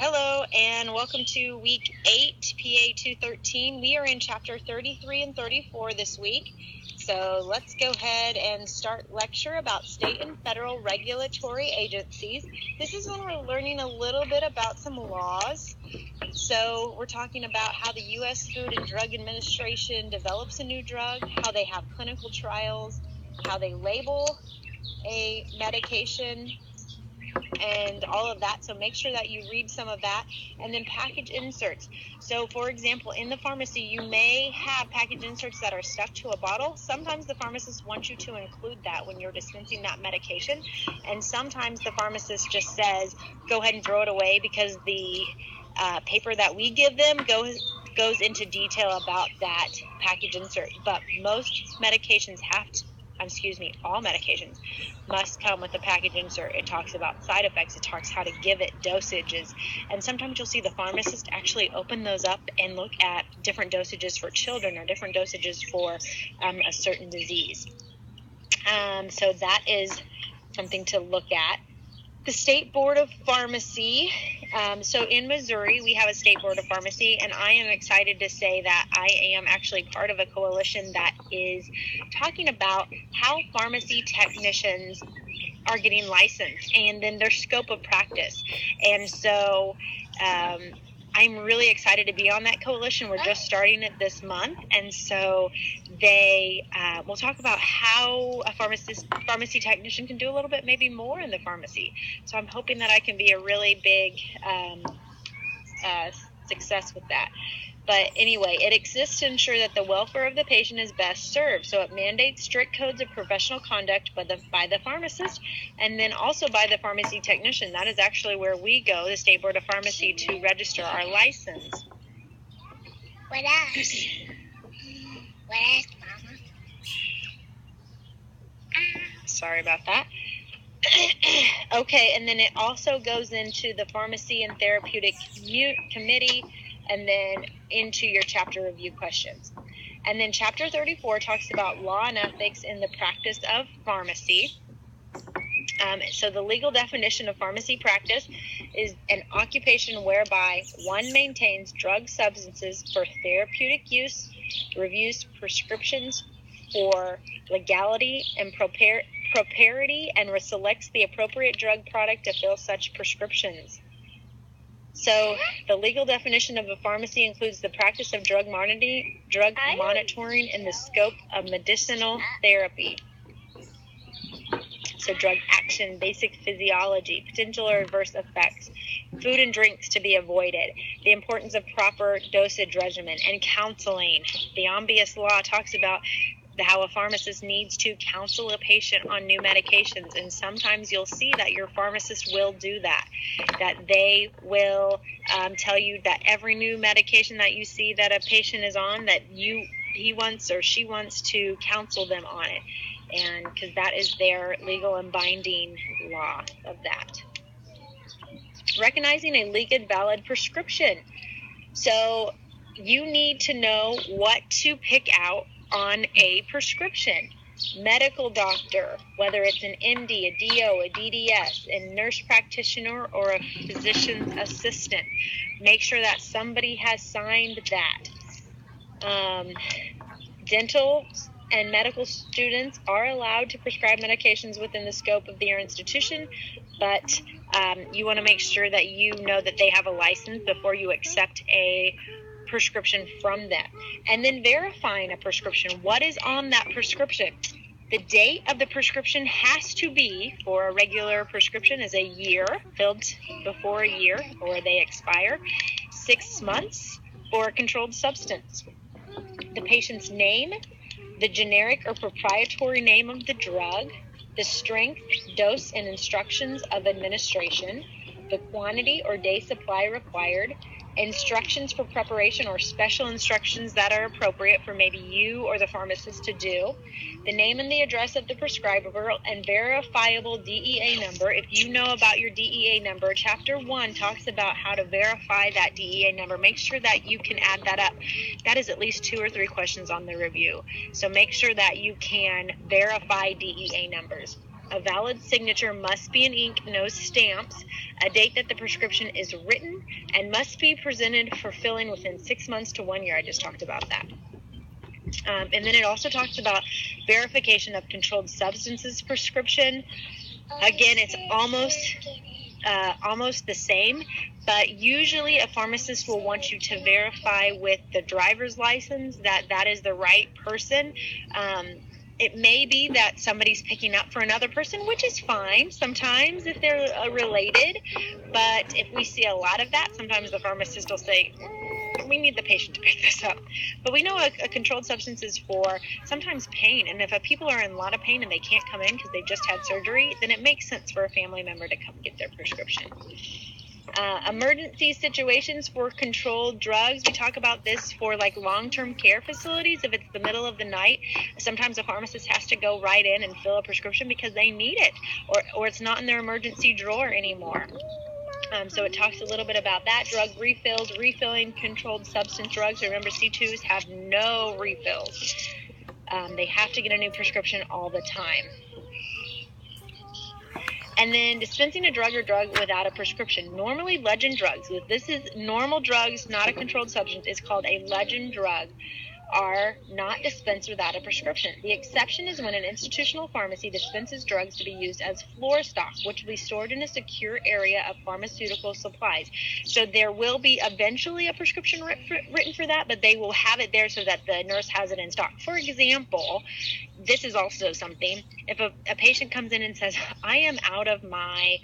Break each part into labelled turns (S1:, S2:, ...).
S1: Hello and welcome to week 8, PA213. We are in chapter 33 and 34 this week. So let's go ahead and start lecture about state and federal regulatory agencies. This is when we're learning a little bit about some laws. So we're talking about how the U.S. Food and Drug Administration develops a new drug, how they have clinical trials, how they label a medication, and all of that. So make sure that you read some of that. And then package inserts. So for example, in the pharmacy, you may have package inserts that are stuck to a bottle. Sometimes the pharmacist wants you to include that when you're dispensing that medication. And sometimes the pharmacist just says, go ahead and throw it away because the paper that we give them goes into detail about that package insert. But most medications all medications must come with a package insert. It talks about side effects. It talks how to give it, dosages. And sometimes you'll see the pharmacist actually open those up and look at different dosages for children or different dosages for a certain disease. So that is something to look at. The State Board of Pharmacy. So in Missouri, we have a State Board of Pharmacy, and I am excited to say that I am actually part of a coalition that is talking about how pharmacy technicians are getting licensed and then their scope of practice. And so I'm really excited to be on that coalition. We're just starting it this month, and so they will talk about how a pharmacy technician can do a little bit maybe more in the pharmacy. So I'm hoping that I can be a really big success with that. But anyway, it exists to ensure that the welfare of the patient is best served. So it mandates strict codes of professional conduct by the pharmacist and then also by the pharmacy technician. That is actually where we go, the State Board of Pharmacy, to register our license.
S2: What else? What else, Mama?
S1: Sorry about that. Okay, and then it also goes into the Pharmacy and Therapeutic Committee and then into your chapter review questions. And then chapter 34 talks about law and ethics in the practice of pharmacy. So the legal definition of pharmacy practice is an occupation whereby one maintains drug substances for therapeutic use, reviews prescriptions for legality and propriety, and selects the appropriate drug product to fill such prescriptions. So the legal definition of a pharmacy includes the practice of drug monitoring in the scope of medicinal therapy. So drug action, basic physiology, potential or adverse effects, food and drinks to be avoided, the importance of proper dosage regimen, and counseling. The Omnibus Law talks about how a pharmacist needs to counsel a patient on new medications, and sometimes you'll see that your pharmacist will do that they will tell you that every new medication that you see that a patient is on, that he wants or she wants to counsel them on it, and because that is their legal and binding law of that. Recognizing a legal valid prescription. So you need to know what to pick out on a prescription. Medical doctor, whether it's an MD, a DO, a DDS, a nurse practitioner, or a physician's assistant. Make sure that somebody has signed that. Dental and medical students are allowed to prescribe medications within the scope of their institution, but you want to make sure that you know that they have a license before you accept a prescription from them. And then verifying a prescription. What is on that prescription? The date of the prescription has to be, for a regular prescription, is a year, filled before a year or they expire, 6 months for a controlled substance. The patient's name, the generic or proprietary name of the drug, the strength, dose, and instructions of administration, the quantity or day supply required, instructions for preparation or special instructions that are appropriate for maybe you or the pharmacist to do, the name and the address of the prescriber, and verifiable DEA number. If you know about your DEA number, Chapter 1 talks about how to verify that DEA number. Make sure that you can add that up. That is at least 2 or 3 questions on the review. So make sure that you can verify DEA numbers. A valid signature must be in ink, no stamps, a date that the prescription is written, and must be presented for filling within 6 months to 1 year. I just talked about that. And then it also talks about verification of controlled substances prescription. Again, it's almost the same, but usually a pharmacist will want you to verify with the driver's license that is the right person. It may be that somebody's picking up for another person, which is fine sometimes if they're related, but if we see a lot of that, sometimes the pharmacist will say, we need the patient to pick this up. But we know a controlled substance is for sometimes pain, and if people are in a lot of pain and they can't come in because they've just had surgery, then it makes sense for a family member to come get their prescription. Emergency situations for controlled drugs. We talk about this for like long-term care facilities. If it's the middle of the night, sometimes a pharmacist has to go right in and fill a prescription because they need it, or it's not in their emergency drawer anymore. So it talks a little bit about that. Drug refills, refilling controlled substance drugs. Remember, C2s have no refills. They have to get a new prescription all the time. And then dispensing a drug or drug without a prescription. Normally, legend drugs, if this is normal drugs, not a controlled substance, is called a legend drug, are not dispensed without a prescription. The exception is when an institutional pharmacy dispenses drugs to be used as floor stock, which will be stored in a secure area of pharmaceutical supplies. So there will be eventually a prescription written for that, but they will have it there so that the nurse has it in stock. For example, this is also something, if a patient comes in and says, I am out of my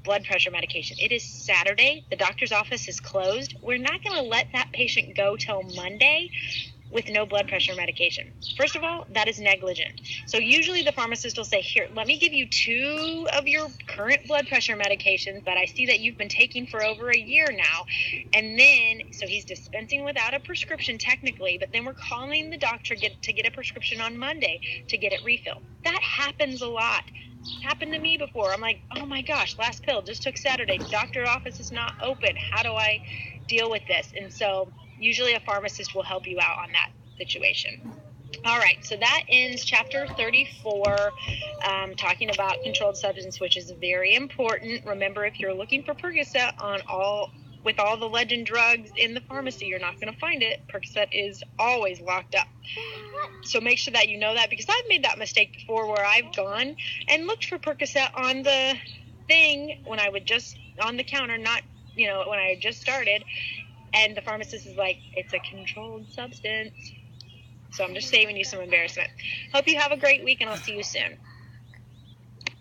S1: blood pressure medication. It is Saturday. The doctor's office is closed. We're not going to let that patient go till Monday with no blood pressure medication. First of all, that is negligent. So usually the pharmacist will say, here, let me give you 2 of your current blood pressure medications that I see that you've been taking for over a year now. And then, so he's dispensing without a prescription technically, but then we're calling the doctor to get a prescription on Monday to get it refilled. That happens a lot. It's happened to me before. I'm like, oh my gosh, last pill just took Saturday. Doctor office is not open. How do I deal with this? And so usually a pharmacist will help you out on that situation. All right, so that ends chapter 34, talking about controlled substance, which is very important. Remember, if you're looking for Percocet with all the legend drugs in the pharmacy, you're not going to find it. Percocet is always locked up. So make sure that you know that, because I've made that mistake before where I've gone and looked for Percocet on the thing when I would just on the counter, not, when I had just started. And the pharmacist is like, it's a controlled substance. So I'm just saving you some embarrassment. Hope you have a great week, and I'll see you soon.